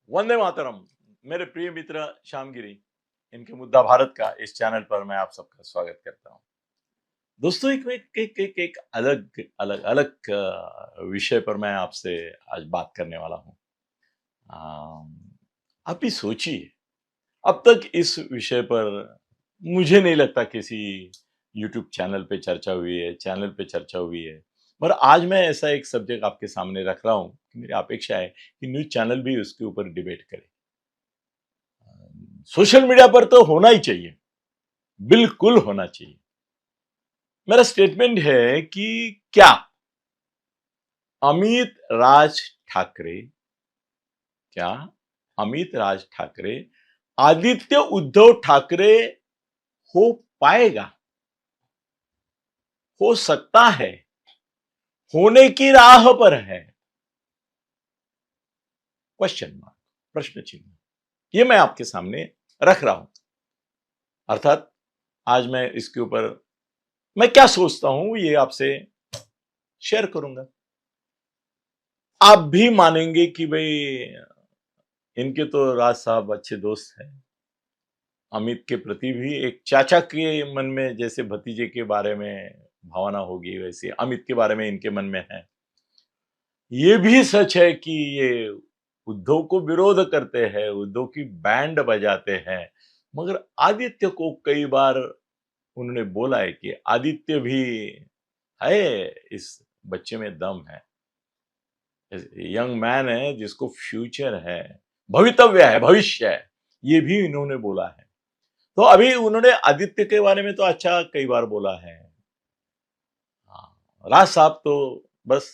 वंदे मातरम। मेरे प्रिय मित्र श्यामगिरी, इनके मुद्दा भारत का इस चैनल पर मैं आप सबका स्वागत करता हूं। दोस्तों, एक अलग अलग अलग विषय पर मैं आपसे आज बात करने वाला हूं। आप भी सोचिए, अब तक इस विषय पर मुझे नहीं लगता किसी यूट्यूब चैनल पे चर्चा हुई है, चैनल पे चर्चा हुई है। पर आज मैं ऐसा एक सब्जेक्ट आपके सामने रख रहा हूं कि मेरी अपेक्षा है कि न्यूज़ चैनल भी उसके ऊपर डिबेट करे। सोशल मीडिया पर तो होना ही चाहिए, बिल्कुल होना चाहिए। मेरा स्टेटमेंट है कि क्या अमित राज ठाकरे क्या अमित राज ठाकरे आदित्य उद्धव ठाकरे हो पाएगा, हो सकता है, होने की राह पर है? क्वेश्चन मार्क, प्रश्न चिन्ह। ये मैं आपके सामने रख रहा हूं। अर्थात आज मैं इसके ऊपर मैं क्या सोचता हूं ये आपसे शेयर करूंगा। आप भी मानेंगे कि भाई इनके तो राज साहब अच्छे दोस्त हैं। अमित के प्रति भी एक चाचा के मन में जैसे भतीजे के बारे में भावना होगी, वैसे अमित के बारे में इनके मन में है। ये भी सच है कि ये उद्धव को विरोध करते हैं, उद्धव की बैंड बजाते हैं, मगर आदित्य को कई बार उन्होंने बोला है कि आदित्य भी है, इस बच्चे में दम है, यंग मैन है जिसको फ्यूचर है, भवितव्य है, भविष्य है। ये भी इन्होंने बोला है। तो अभी उन्होंने आदित्य के बारे में तो अच्छा कई बार बोला है। हाँ, राज साहब तो बस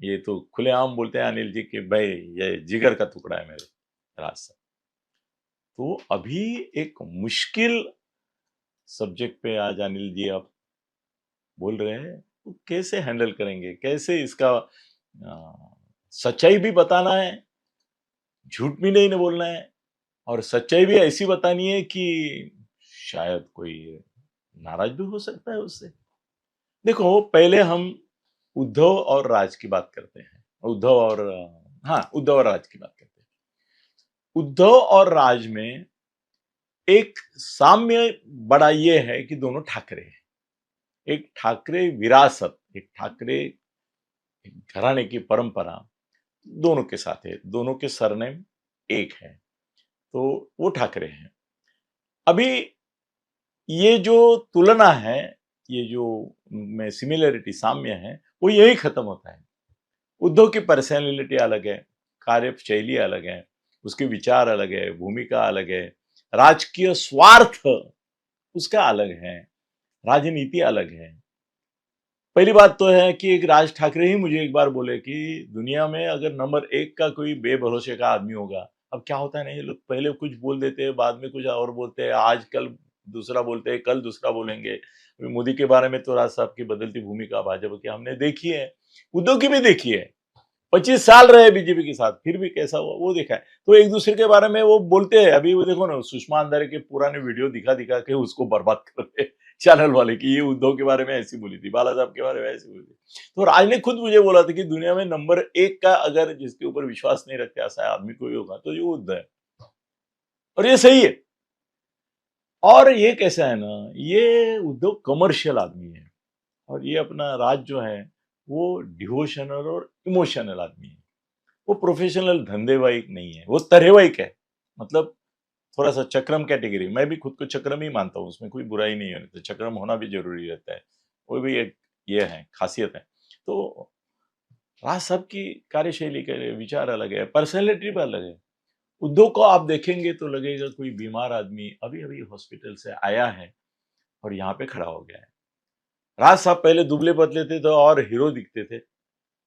ये तो खुलेआम बोलते हैं अनिल जी कि भाई ये जिगर का टुकड़ा है मेरे राज साहब। तो अभी एक मुश्किल सब्जेक्ट पे आज अनिल जी आप बोल रहे हैं, तो कैसे हैंडल करेंगे, कैसे इसका सच्चाई भी बताना है, झूठ भी नहीं बोलना है, और सच्चाई भी ऐसी बतानी है कि शायद कोई नाराज भी हो सकता है उससे। देखो, पहले हम उद्धव और राज की बात करते हैं। उद्धव और राज की बात करते हैं। उद्धव और राज में एक साम्य बड़ा ये है कि दोनों ठाकरे हैं। एक ठाकरे विरासत, एक ठाकरे घराने की परंपरा दोनों के साथ है, दोनों के सरनेम एक है, तो वो ठाकरे हैं। अभी ये जो तुलना है, ये जो में सिमिलरिटी, साम्य है, वो यही खत्म होता है। उद्धव की पर्सनैलिटी अलग है, कार्यशैली अलग है, उसके विचार अलग है, भूमिका अलग है, राजकीय स्वार्थ उसका अलग है, राजनीति अलग है। पहली बात तो है कि एक राज ठाकरे ही मुझे एक बार बोले कि दुनिया में अगर नंबर 1 का कोई बेभरोसे का आदमी होगा। अब क्या होता है ना, ये लोग पहले कुछ बोल देते हैं, बाद में कुछ और बोलते हैं, आज कल दूसरा बोलते हैं, कल दूसरा बोलेंगे। अभी मोदी के बारे में तो राज साहब की बदलती भूमिका भाजपा की हमने देखी है, उद्धव की भी देखी है। 25 साल रहे बीजेपी के साथ, फिर भी कैसा हुआ वो देखा है। तो एक दूसरे के बारे में वो बोलते हैं। अभी वो देखो ना, सुषमा अंधारे के पुराने वीडियो दिखा दिखा के उसको बर्बाद कर रहे हैं चैनल वाले की, ये उद्धव के बारे में ऐसी बोली थी, बाला साहब के बारे में ऐसी बोली थी। तो राज ने खुद मुझे बोला था कि दुनिया में नंबर 1 का अगर जिसके ऊपर विश्वास नहीं रखते ऐसा आदमी कोई होगा तो ये उद्धव है, और ये सही है। और ये कैसा है ना, ये उद्धव कमर्शियल आदमी है, और ये अपना राज जो है वो डिवोशनल और इमोशनल आदमी है। वो प्रोफेशनल धंधेवाई नहीं है, वो तरहेवाई है। मतलब थोड़ा सा चक्रम कैटेगरी, मैं भी खुद को चक्रम ही मानता हूँ, उसमें कोई बुराई नहीं है, तो चक्रम होना भी जरूरी रहता है, वो भी एक ये है, खासियत है। तो राज साहब की कार्यशैली के विचार अलग है, पर्सनैलिटी भी अलग है। उद्धव को आप देखेंगे तो लगेगा कोई बीमार आदमी अभी अभी हॉस्पिटल से आया है और यहाँ पे खड़ा हो गया है। राज साहब पहले दुबले पतले थे तो और हीरो दिखते थे,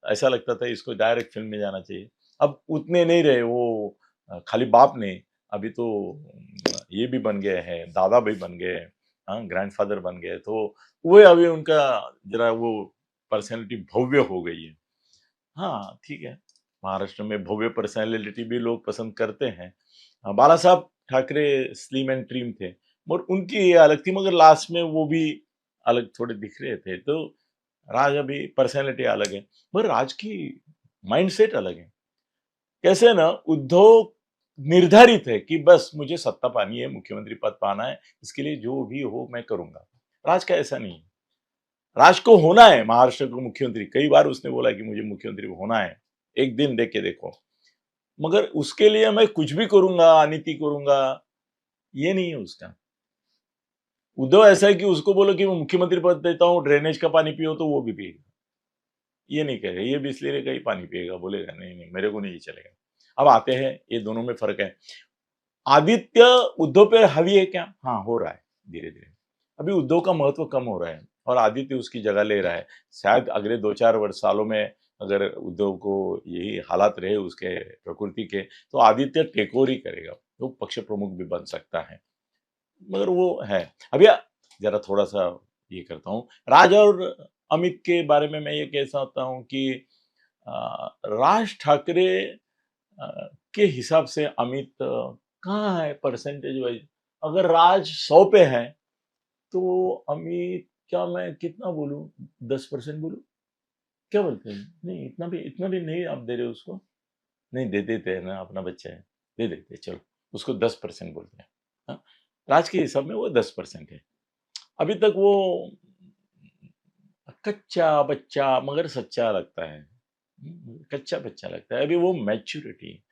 ऐसा लगता था इसको डायरेक्ट फिल्म में जाना चाहिए। अब उतने नहीं रहे वो, खाली बाप नहीं, अभी तो ये भी बन गए हैं, दादा भी बन गए, हाँ, ग्रैंडफादर बन गए। तो वो अभी उनका जरा वो पर्सनैलिटी भव्य हो गई है। हाँ ठीक है, महाराष्ट्र में भव्य पर्सनैलिटी भी लोग पसंद करते हैं। बाला साहब ठाकरे स्लिम एंड ट्रिम थे, और उनकी ये अलग थी, मगर लास्ट में वो भी अलग थोड़े दिख रहे थे। तो राज अभी पर्सनैलिटी अलग है, मगर राज की माइंडसेट अलग है। कैसे ना उद्धव निर्धारित है कि बस मुझे सत्ता पानी है, मुख्यमंत्री पद पाना है, इसके लिए जो भी हो मैं करूंगा। राज का ऐसा नहीं है। राज को होना है महाराष्ट्र को मुख्यमंत्री, कई बार उसने बोला कि मुझे मुख्यमंत्री होना है, एक दिन देख के देखो, मगर उसके लिए मैं कुछ भी करूंगा, अनीति करूंगा, ये नहीं है उसका। उद्धव ऐसा है कि उसको बोलो कि मैं मुख्यमंत्री पद देता हूं, ड्रेनेज का पानी पियो, तो वो भी पिएगा। ये नहीं कहेगा, ये बिस्लेरी का ही पानी पिएगा, बोलेगा नहीं नहीं मेरे को नहीं चलेगा। अब आते हैं, ये दोनों में फर्क है। आदित्य उद्धव पे हावी है क्या? हाँ, हो रहा है धीरे धीरे। अभी उद्धव का महत्व कम हो रहा है और आदित्य उसकी जगह ले रहा है। शायद अगले 2-4 वर्ष सालों में अगर उद्धव को यही हालात रहे उसके प्रकृति के, तो आदित्य टेक ओवर ही करेगा, वो पक्ष प्रमुख भी बन सकता है। मगर वो है। अभी जरा थोड़ा सा ये करता हूँ, राज और अमित के बारे में मैं ये कह सकता हूँ कि राज ठाकरे के हिसाब से अमित कहाँ है परसेंटेज वाइज। अगर राज 100 पे है तो अमित, क्या मैं कितना बोलूं, 10% बोलूं? क्या बोलते हैं? नहीं, इतना भी नहीं आप दे रहे हो उसको। नहीं, दे देते हैं ना, अपना बच्चा है, दे देते, चलो उसको 10% बोलते हैं। हाँ? राज के हिसाब में वो 10% है। अभी तक वो कच्चा बच्चा मगर सच्चा लगता है। कच्चा बच्चा लगता है। अभी वो मैच्योरिटी,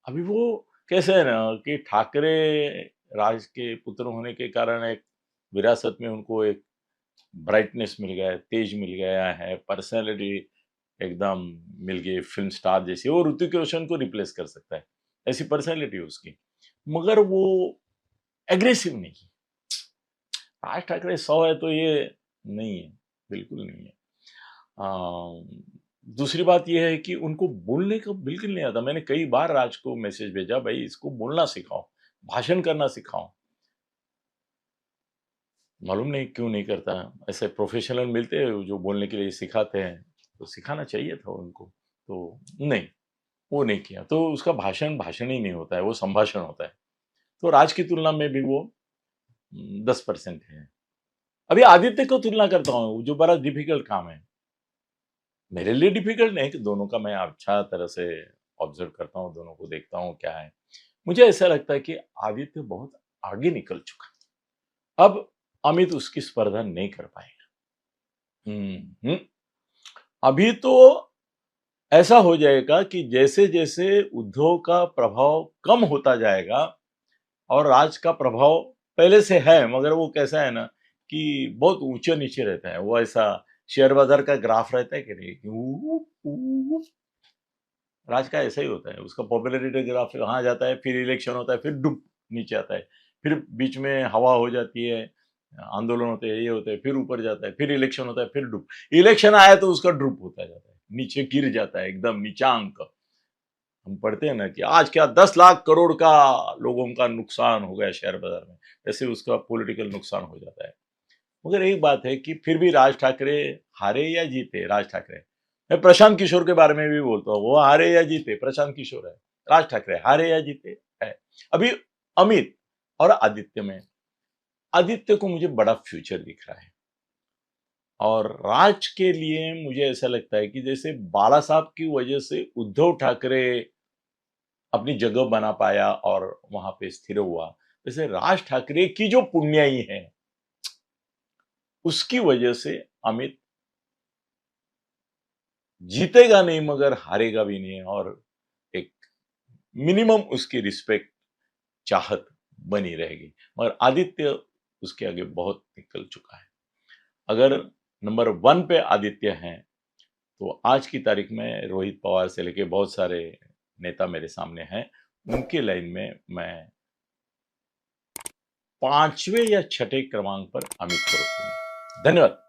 अभी वो कैसे है ना कि ठाकरे राज के पुत्र होने के कारण एक विरासत में उनको एक ब्राइटनेस मिल गया है, तेज मिल गया है, पर्सनैलिटी एकदम मिल गई, फिल्म स्टार जैसी। वो ऋतिक रोशन को रिप्लेस कर सकता है, ऐसी पर्सनैलिटी है उसकी। मगर वो एग्रेसिव नहीं। राज ठाकरे 100 है तो ये नहीं है, बिल्कुल नहीं है। दूसरी बात यह है कि उनको बोलने का बिल्कुल नहीं आता। मैंने कई बार राज को मैसेज भेजा, भाई इसको बोलना सिखाओ, भाषण करना सिखाओ। मालूम नहीं क्यों नहीं करता। ऐसे प्रोफेशनल मिलते हैं जो बोलने के लिए सिखाते हैं, तो सिखाना चाहिए था उनको, तो नहीं, वो नहीं किया। तो उसका भाषण भाषण ही नहीं होता है, वो संभाषण होता है। तो राज की तुलना में भी वो 10% है। अभी आदित्य को तुलना करता हूँ, जो बड़ा डिफिकल्ट काम है। मेरे लिए डिफिकल्ट नहीं कि दोनों का मैं अच्छा तरह से ऑब्जर्व करता हूँ, दोनों को देखता हूँ क्या है। मुझे ऐसा लगता है कि आदित्य बहुत आगे निकल चुका है, अब अमित उसकी स्पर्धा नहीं कर पाएगा। अभी तो ऐसा हो जाएगा कि जैसे जैसे उद्धव का प्रभाव कम होता जाएगा और राज का प्रभाव पहले से है, मगर वो कैसा है ना कि बहुत ऊंचे नीचे रहता है। वो ऐसा शेयर बाजार का ग्राफ रहता है कि नहीं कि राज का ऐसा ही होता है। उसका पॉपुलैरिटी ग्राफ कहाँ जाता है, फिर इलेक्शन होता है, फिर डुप नीचे आता है, फिर बीच में हवा हो जाती है, आंदोलन होते हैं, ये होते हैं, फिर ऊपर जाता है, फिर इलेक्शन होता है, फिर डुप। इलेक्शन आया तो उसका ड्रुप होता जाता है, नीचे गिर जाता है एकदम नीचांक। हम पढ़ते हैं ना कि आज क्या 10 लाख करोड़ का लोगों का नुकसान हो गया शेयर बाजार में, ऐसे उसका पॉलिटिकल नुकसान हो जाता है। मगर एक बात है कि फिर भी राज ठाकरे हारे या जीते, राज ठाकरे, मैं प्रशांत किशोर के बारे में भी बोलता हूँ, वो हारे या जीते प्रशांत किशोर है, राज ठाकरे हारे या जीते है। अभी अमित और आदित्य में, आदित्य को मुझे बड़ा फ्यूचर दिख रहा है। और राज के लिए मुझे ऐसा लगता है कि जैसे बाला साहब की वजह से उद्धव ठाकरे अपनी जगह बना पाया और वहां पे स्थिर हुआ, वैसे राज ठाकरे की जो पुण्याई है उसकी वजह से अमित जीतेगा नहीं मगर हारेगा भी नहीं, और एक मिनिमम उसकी रिस्पेक्ट, चाहत बनी रहेगी। मगर आदित्य उसके आगे बहुत निकल चुका है। अगर नंबर 1 पे आदित्य हैं तो आज की तारीख में रोहित पवार से लेके बहुत सारे नेता मेरे सामने हैं, उनके लाइन में मैं 5वें या 6ठे क्रमांक पर अमित को रखूंगा। धन्यवाद।